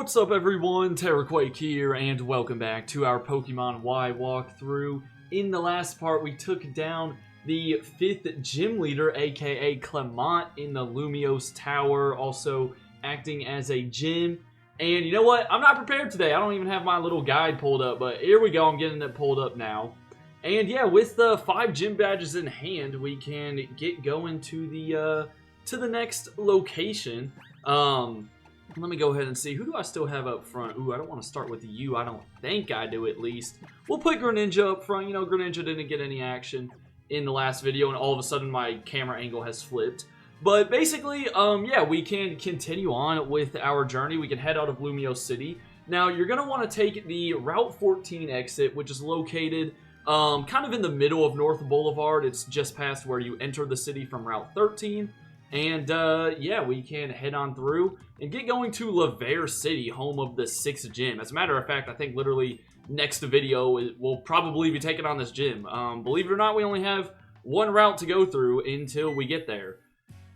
What's up everyone, Terraquake here, and welcome back to our Pokemon Y walkthrough. In the last part, we took down the 5th gym leader, aka Clemont, in the Lumiose Tower, also acting as a gym. And you know what? I'm not prepared today. I don't even have my little guide pulled up, but here we go. I'm getting it pulled up now. And yeah, with the 5 gym badges in hand, we can get going to the next location. Let me go ahead and see. Who do I still have up front? Ooh, I don't want to start with you. I don't think I do, at least. We'll put Greninja up front. You know, Greninja didn't get any action in the last video, and all of a sudden my camera angle has flipped. But basically, yeah, we can continue on with our journey. We can head out of Lumiose City. Now, you're going to want to take the Route 14 exit, which is located kind of in the middle of North Boulevard. It's just past where you enter the city from Route 13. And, yeah, we can head on through and get going to Laverre City, home of the 6th gym. As a matter of fact, I think literally next video we'll probably be taking on this gym. Believe it or not, we only have one route to go through until we get there.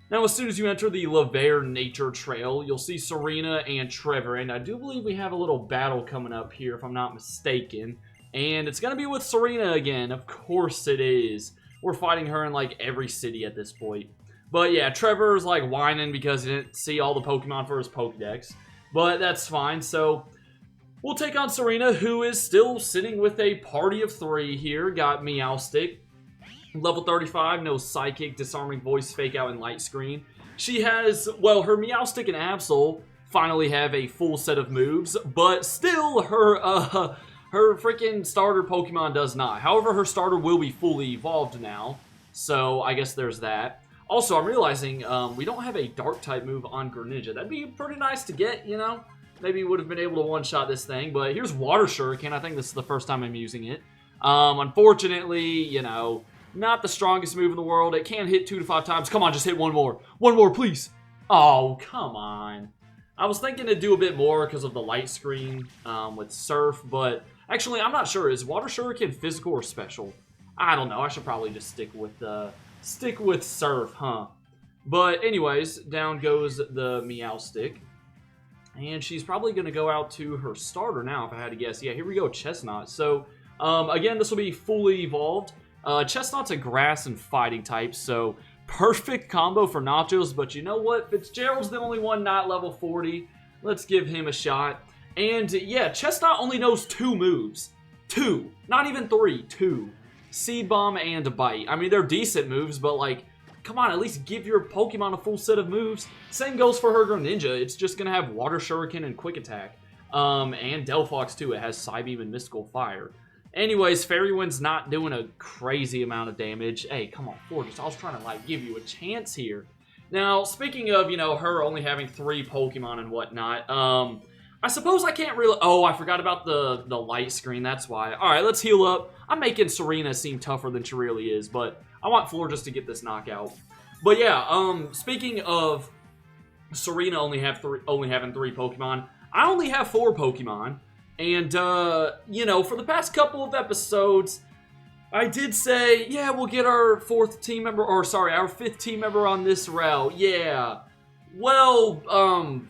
Now, as soon as you enter the Laverre Nature Trail, you'll see Serena and Trevor. And I do believe we have a little battle coming up here, if I'm not mistaken. And it's going to be with Serena again. Of course it is. We're fighting her in, like, every city at this point. But yeah, Trevor's like whining because he didn't see all the Pokemon for his Pokedex. But that's fine. So we'll take on Serena, who is still sitting with a party of 3 here. Got Meowstic. Level 35, no Psychic, Disarming Voice, Fake Out, and Light Screen. She has, well, her Meowstic and Absol finally have a full set of moves. But still, her freaking starter Pokemon does not. However, her starter will be fully evolved now. So I guess there's that. Also, I'm realizing we don't have a Dark-type move on Greninja. That'd be pretty nice to get, you know? Maybe we would have been able to one-shot this thing, but here's Water Shuriken. I think this is the first time I'm using it. Unfortunately, you know, not the strongest move in the world. It can hit 2 to 5 times. Come on, just hit one more. One more, please. Oh, come on. I was thinking to do a bit more because of the light screen with Surf, but actually, I'm not sure. Is Water Shuriken physical or special? I don't know. I should probably just stick with Surf, huh? But anyways, down goes the Meowstic. And she's probably going to go out to her starter now, if I had to guess. Yeah, here we go, Chestnut. So, again, this will be fully evolved. Chestnut's a grass and fighting type, so perfect combo for Nachos. But you know what? Fitzgerald's the only one not level 40. Let's give him a shot. And, yeah, Chestnut only knows 2 moves. 2. Not even 3. 2. Seed Bomb and Bite. I mean, they're decent moves, but like, come on, at least give your Pokemon a full set of moves. Same goes for her Greninja. It's just going to have Water Shuriken and Quick Attack. And Delphox too. It has Psybeam and Mystical Fire. Anyways, Fairy Wind's not doing a crazy amount of damage. Hey, come on, Fortress. I was trying to like give you a chance here. Now, speaking of, you know, her only having 3 Pokemon and whatnot, I suppose I can't really... Oh, I forgot about the light screen. That's why. All right, let's heal up. I'm making Serena seem tougher than she really is, but I want Florges to get this knockout. But yeah, speaking of Serena only having 3 Pokemon, I only have 4 Pokemon. And, you know, for the past couple of episodes, I did say, yeah, we'll get our 4th team member, or sorry, our 5th team member on this route. Yeah. Well,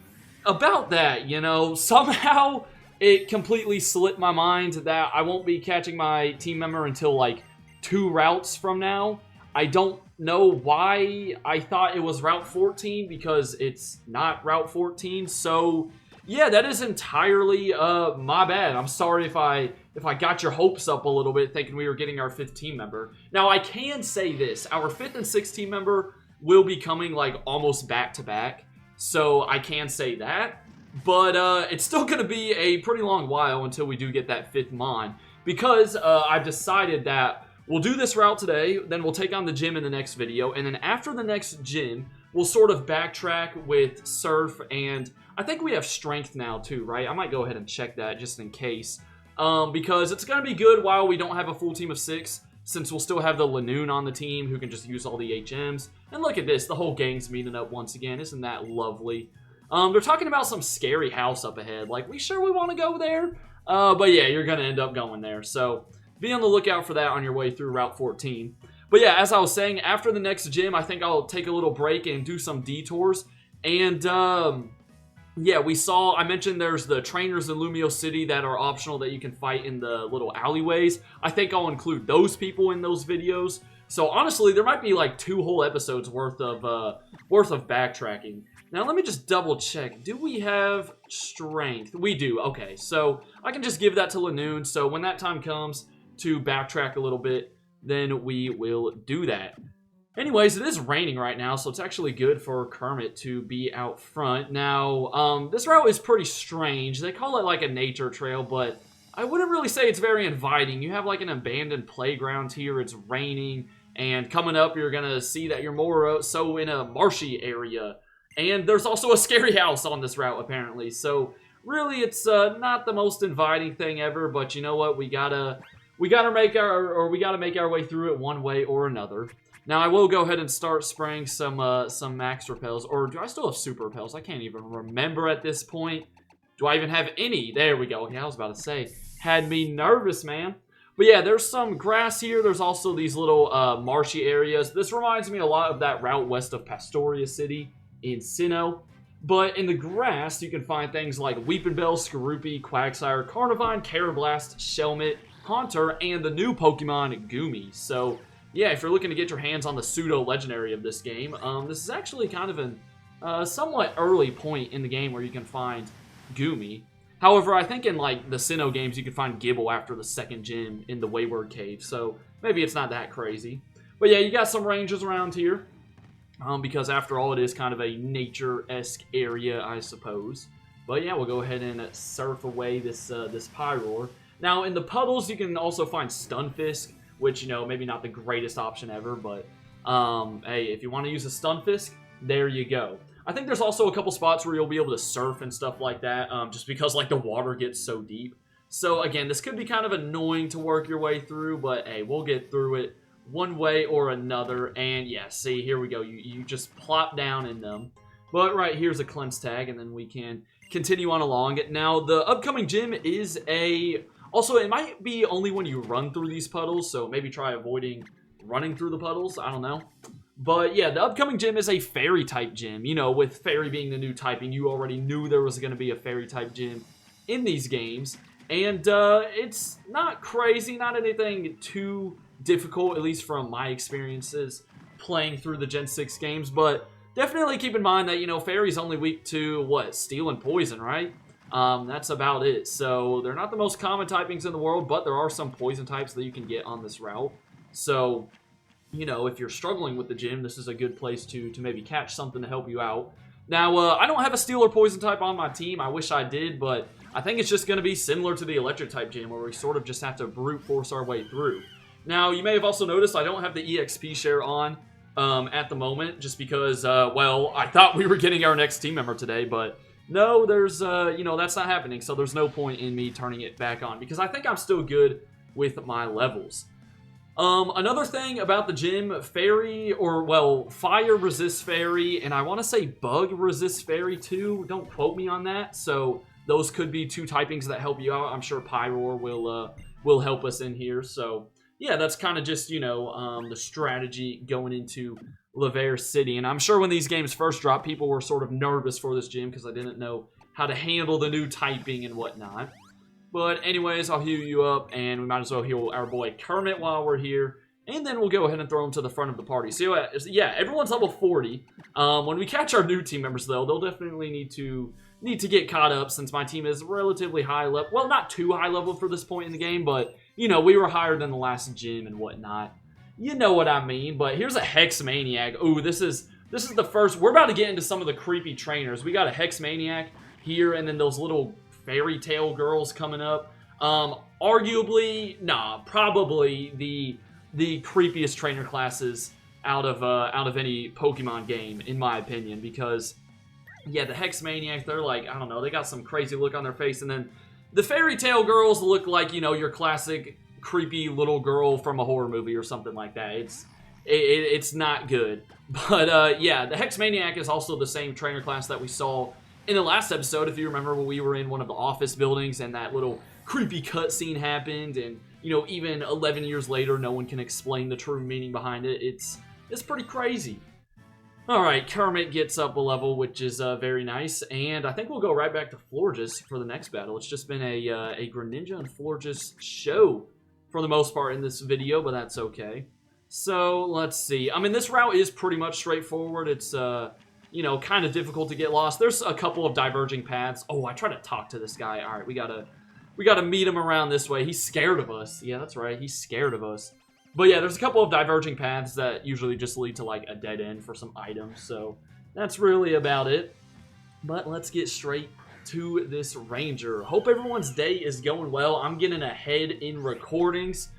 about that, you know, somehow it completely slipped my mind that I won't be catching my team member until like 2 routes from now. I don't know why I thought it was Route 14 because it's not Route 14. So yeah, that is entirely my bad. I'm sorry if I got your hopes up a little bit thinking we were getting our 5th team member. Now I can say this, our 5th and 6th team member will be coming like almost back to back. So I can say that. But it's still going to be a pretty long while until we do get that 5th Mon. Because I've decided that we'll do this route today, then we'll take on the gym in the next video. And then after the next gym, we'll sort of backtrack with Surf. And I think we have Strength now too, right? I might go ahead and check that just in case. Because it's going to be good while we don't have a full team of 6. Since we'll still have the Lanoon on the team who can just use all the HMs. And look at this, the whole gang's meeting up once again. Isn't that lovely? They're talking about some scary house up ahead. Like, we sure we want to go there? But yeah, you're going to end up going there. So be on the lookout for that on your way through Route 14. But yeah, as I was saying, after the next gym, I think I'll take a little break and do some detours. And yeah, I mentioned there's the trainers in Lumio City that are optional that you can fight in the little alleyways. I think I'll include those people in those videos. So honestly, there might be like 2 whole episodes worth of backtracking. Now let me just double check. Do we have strength? We do. Okay, so I can just give that to Lanoon. So when that time comes to backtrack a little bit, then we will do that. Anyways, it is raining right now, so it's actually good for Kermit to be out front. Now, this route is pretty strange. They call it like a nature trail, but I wouldn't really say it's very inviting. You have like an abandoned playground here. It's raining, and coming up, you're going to see that you're more so in a marshy area. And there's also a scary house on this route, apparently. So, really, it's not the most inviting thing ever, but you know what? We gotta make our way through it one way or another. Now, I will go ahead and start spraying some max repels. Or do I still have super repels? I can't even remember at this point. Do I even have any? There we go. Yeah, I was about to say. Had me nervous, man. But yeah, there's some grass here. There's also these little marshy areas. This reminds me a lot of that route west of Pastoria City in Sinnoh. But in the grass, you can find things like Weepinbell, Skorupi, Quagsire, Carnivine, Karrablast, Shelmet, Haunter, and the new Pokemon, Goomy. So yeah, if you're looking to get your hands on the pseudo-legendary of this game, this is actually kind of an somewhat early point in the game where you can find Goomy. However, I think in like the Sinnoh games, you can find Gible after the second gym in the Wayward Cave, so maybe it's not that crazy. But yeah, you got some rangers around here, because after all, it is kind of a nature-esque area, I suppose. But yeah, we'll go ahead and surf away this Pyroar. Now, in the puddles, you can also find Stunfisk, which, you know, maybe not the greatest option ever, but, hey, if you want to use a Stunfisk, there you go. I think there's also a couple spots where you'll be able to surf and stuff like that, just because, like, the water gets so deep. So, again, this could be kind of annoying to work your way through, but, hey, we'll get through it one way or another. And, yeah, see, here we go. You just plop down in them. But, right, here's a cleanse tag, and then we can continue on along. Now, the upcoming gym is a... Also, it might be only when you run through these puddles, so maybe try avoiding running through the puddles. I don't know. But yeah, the upcoming gym is a fairy-type gym. You know, with fairy being the new typing, you already knew there was going to be a fairy-type gym in these games. And it's not crazy, not anything too difficult, at least from my experiences playing through the Gen 6 games. But definitely keep in mind that, you know, fairy's only weak to, what, steel and poison, right? That's about it. So they're not the most common typings in the world, but there are some poison types that you can get on this route. So, you know, if you're struggling with the gym, this is a good place to maybe catch something to help you out. Now, I don't have a steel or poison type on my team. I wish I did, but I think it's just going to be similar to the electric type gym where we sort of just have to brute force our way through. Now, you may have also noticed I don't have the EXP share on at the moment just because, well, I thought we were getting our next team member today, but... No, there's, you know, that's not happening, so there's no point in me turning it back on, because I think I'm still good with my levels. Another thing about the gym, Fairy, or, well, Fire resists Fairy, and I want to say Bug resists Fairy too. Don't quote me on that, so those could be 2 typings that help you out. I'm sure Pyroar will help us in here, so yeah, that's kind of just, you know, the strategy going into Laverre City. And I'm sure when these games first dropped, people were sort of nervous for this gym because I didn't know how to handle the new typing and whatnot. But anyways, I'll heal you up, and we might as well heal our boy Kermit while we're here. And then we'll go ahead and throw him to the front of the party. So yeah, everyone's level 40. When we catch our new team members, though, they'll definitely need to get caught up since my team is relatively high level. Well, not too high level for this point in the game, but, you know, we were higher than the last gym and whatnot. You know what I mean, but here's a Hex Maniac. Ooh, this is the first. We're about to get into some of the creepy trainers. We got a Hex Maniac here, and then those little fairy tale girls coming up. Arguably, probably the creepiest trainer classes out of any Pokemon game, in my opinion, because yeah, the Hex Maniacs, they're like, I don't know, they got some crazy look on their face, and then the fairy tale girls look like, you know, your classic creepy little girl from a horror movie or something like that. It's not good. But yeah, the Hex Maniac is also the same trainer class that we saw in the last episode, if you remember, when we were in one of the office buildings and that little creepy cutscene happened, and, you know, even 11 years later, no one can explain the true meaning behind it. It's pretty crazy. Alright, Kermit gets up a level, which is very nice, and I think we'll go right back to Florges for the next battle. It's just been a Greninja and Florges show for the most part in this video, but that's okay. So, let's see. I mean, this route is pretty much straightforward. It's, you know, kind of difficult to get lost. There's a couple of diverging paths. Oh, I try to talk to this guy. Alright, we gotta meet him around this way. He's scared of us. Yeah, that's right. He's scared of us. But yeah, there's a couple of diverging paths that usually just lead to like a dead end for some items, so that's really about it. But let's get straight to this Ranger. Hope everyone's day is going well. I'm getting ahead in recordings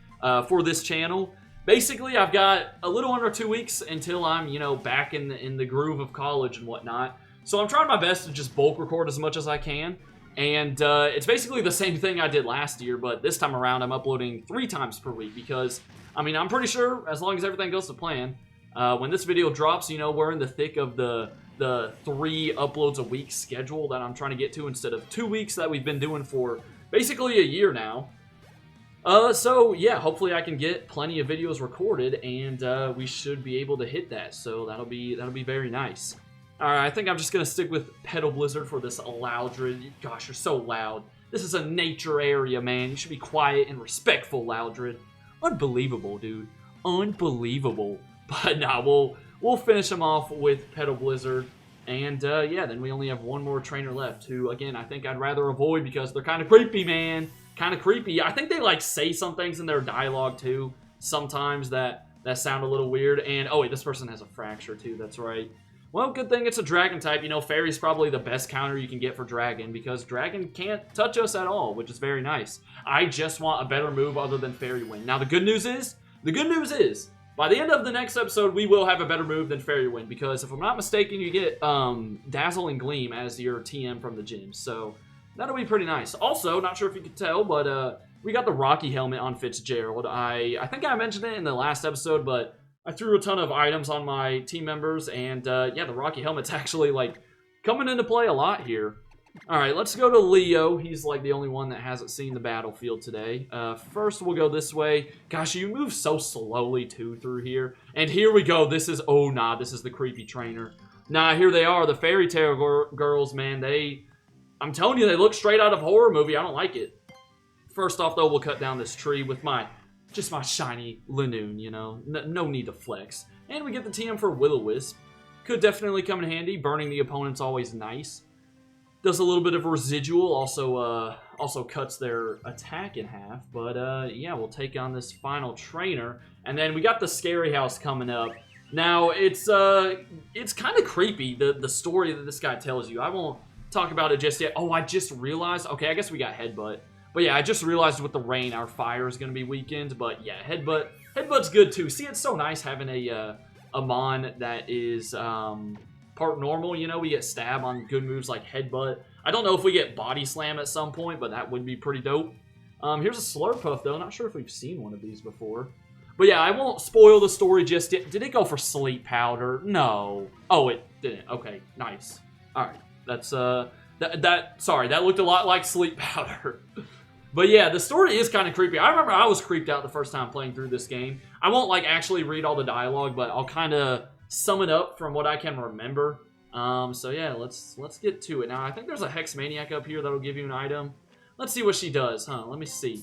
for this channel. Basically, I've got a little under 2 weeks until I'm, you know, back in the groove of college and whatnot. So I'm trying my best to just bulk record as much as I can. And it's basically the same thing I did last year, but this time around I'm uploading 3 times per week because, I mean, I'm pretty sure as long as everything goes to plan, when this video drops, you know, we're in the thick of the 3 uploads a week schedule that I'm trying to get to instead of 2 weeks that we've been doing for basically a year now. So yeah, hopefully I can get plenty of videos recorded and we should be able to hit that, so that'll be very nice. Alright, I think I'm just going to stick with Petal Blizzard for this Loudred. Gosh, you're so loud. This is a nature area, man. You should be quiet and respectful, Loudred. Unbelievable, dude. Unbelievable. But nah, we'll finish him off with Petal Blizzard. And yeah, then we only have one more trainer left who, again, I think I'd rather avoid because they're kind of creepy, man. Kind of creepy. I think they, like, say some things in their dialogue, too. Sometimes that sound a little weird. And, oh wait, this person has a fracture, too. That's right. Well, good thing it's a dragon type. You know, Fairy's probably the best counter you can get for dragon because dragon can't touch us at all, which is very nice. I just want a better move other than Fairy Wind. Now, the good news is, by the end of the next episode, we will have a better move than Fairy Wind because if I'm not mistaken, you get Dazzling Gleam as your TM from the gym. So that'll be pretty nice. Also, not sure if you could tell, but we got the Rocky Helmet on Fitzgerald. I think I mentioned it in the last episode, but I threw a ton of items on my team members, and yeah, the Rocky Helmet's actually, like, coming into play a lot here. Alright, let's go to Leo. He's, like, the only one that hasn't seen the battlefield today. First, we'll go this way. Gosh, you move so slowly, too, through here. And here we go. This is, oh, nah, this is the creepy trainer. Nah, here they are, the Fairy Tale girls, man. I'm telling you, they look straight out of a horror movie. I don't like it. First off, though, we'll cut down this tree with just my shiny Linoone, you know. No need to flex. And we get the TM for Will-O-Wisp. Could definitely come in handy. Burning the opponent's always nice. Does a little bit of residual. Also cuts their attack in half. But yeah, we'll take on this final trainer. And then we got the Scary House coming up. Now, it's kind of creepy, the story that this guy tells you. I won't talk about it just yet. Oh, I just realized. Okay, I guess we got Headbutt. But yeah, I just realized with the rain, our fire is going to be weakened. But yeah, Headbutt's good too. See, it's so nice having a Mon that is part normal. You know, we get stab on good moves like Headbutt. I don't know if we get Body Slam at some point, but that would be pretty dope. Here's a Slurpuff, though. Not sure if we've seen one of these before. But yeah, I won't spoil the story just yet. Did it go for Sleep Powder? No. Oh, it didn't. Okay, nice. All right, that's sorry, that looked a lot like Sleep Powder. But yeah, the story is kind of creepy. I remember I was creeped out the first time playing through this game. I won't, like, actually read all the dialogue, but I'll kind of sum it up from what I can remember. So yeah, let's get to it. Now, I think there's a Hex Maniac up here that'll give you an item. Let's see what she does, huh? Let me see.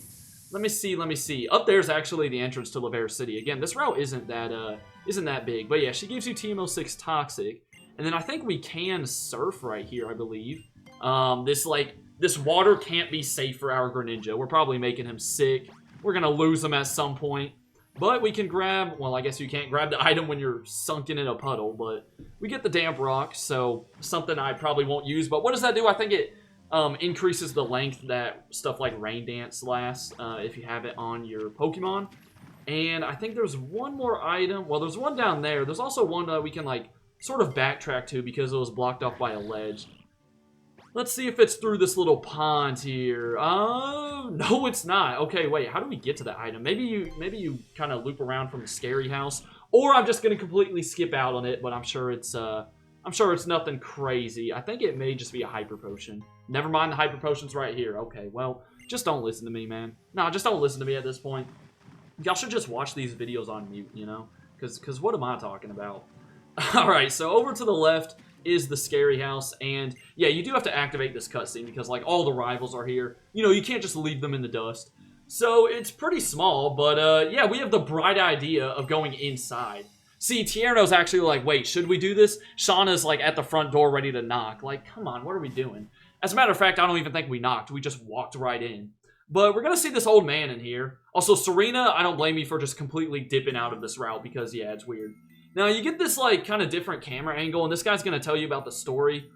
Up there's actually the entrance to Laver City. Again, this route isn't that big. But yeah, she gives you TM06 Toxic. And then I think we can Surf right here, I believe. This water can't be safe for our Greninja. We're probably making him sick. We're going to lose him at some point. But we can grab, well, I guess you can't grab the item when you're sunken in a puddle. But we get the Damp Rock, so something I probably won't use. But what does that do? I think it increases the length that stuff like Rain Dance lasts if you have it on your Pokemon. And I think there's one more item. Well, there's one down there. There's also one that we can, like, sort of backtrack to because it was blocked off by a ledge. Let's see if it's through this little pond here. Oh, no, it's not. Okay, wait, how do we get to that item? Maybe you kind of loop around from the Scary House, or I'm just gonna completely skip out on it. But I'm sure it's nothing crazy. I think it may just be a Hyper Potion. Never mind, the Hyper Potion's right here. Okay, well, just don't listen to me, man. No, just don't listen to me at this point. Y'all should just watch these videos on mute, you know? Because what am I talking about? Alright, so over to the left is the scary house, and yeah, you do have to activate this cutscene because like all the rivals are here. You know, you can't just leave them in the dust. So it's pretty small, but yeah, we have the bright idea of going inside. See, Tierno's actually like, wait, should we do this? Shauna's like at the front door ready to knock. Like, come on, what are we doing? As a matter of fact, I don't even think we knocked. We just walked right in. But we're going to see this old man in here. Also, Serena, I don't blame you for just completely dipping out of this route because, yeah, it's weird. Now, you get this, like, kind of different camera angle, and this guy's going to tell you about the story.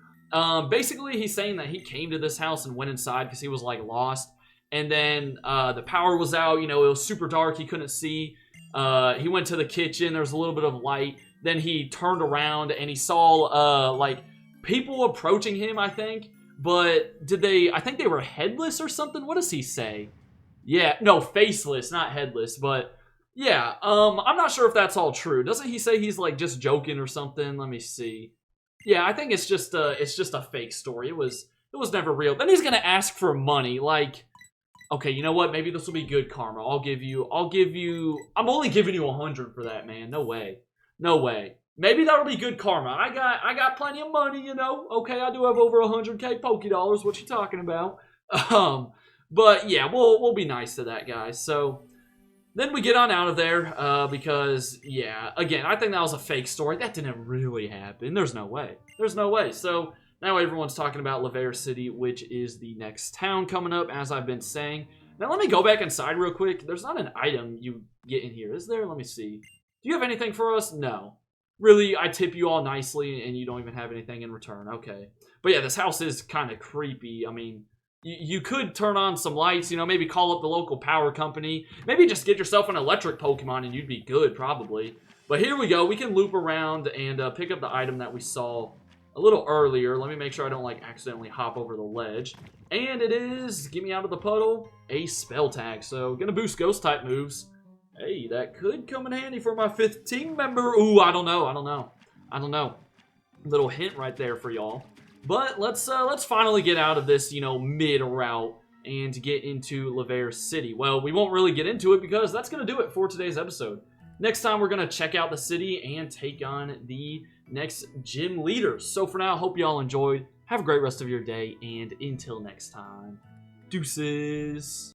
Basically, he's saying that he came to this house and went inside because he was, like, lost. And then the power was out. You know, it was super dark. He couldn't see. He went to the kitchen. There was a little bit of light. Then he turned around, and he saw, like, people approaching him, I think. But did they... I think they were headless or something? What does he say? Yeah, no, faceless, not headless, but... Yeah, I'm not sure if that's all true. Doesn't he say he's, like, just joking or something? Let me see. Yeah, I think it's just a fake story. It was never real. Then he's gonna ask for money, like... Okay, you know what? Maybe this will be good karma. I'm only giving you 100 for that, man. No way. No way. Maybe that'll be good karma. I got plenty of money, you know. Okay, I do have over 100k Poké Dollars. What you talking about? But yeah, we'll be nice to that guy. So then we get on out of there because yeah, again, I think that was a fake story. That didn't really happen. There's no way. There's no way. So now everyone's talking about Lavera City, which is the next town coming up, as I've been saying. Now let me go back inside real quick. There's not an item you get in here, is there? Let me see. Do you have anything for us? No. Really, I tip you all nicely, and you don't even have anything in return. Okay. But yeah, this house is kind of creepy. I mean, you could turn on some lights, you know, maybe call up the local power company. Maybe just get yourself an electric Pokemon, and you'd be good, probably. But here we go. We can loop around and pick up the item that we saw a little earlier. Let me make sure I don't, like, accidentally hop over the ledge. And it is, get me out of the puddle, a spell tag. So, gonna boost ghost-type moves. Hey, that could come in handy for my 5th team member. Ooh, I don't know. Little hint right there for y'all. But let's finally get out of this, you know, mid route and get into Lavera City. Well, we won't really get into it because that's going to do it for today's episode. Next time, we're going to check out the city and take on the next gym leaders. So for now, hope y'all enjoyed. Have a great rest of your day, and until next time, deuces.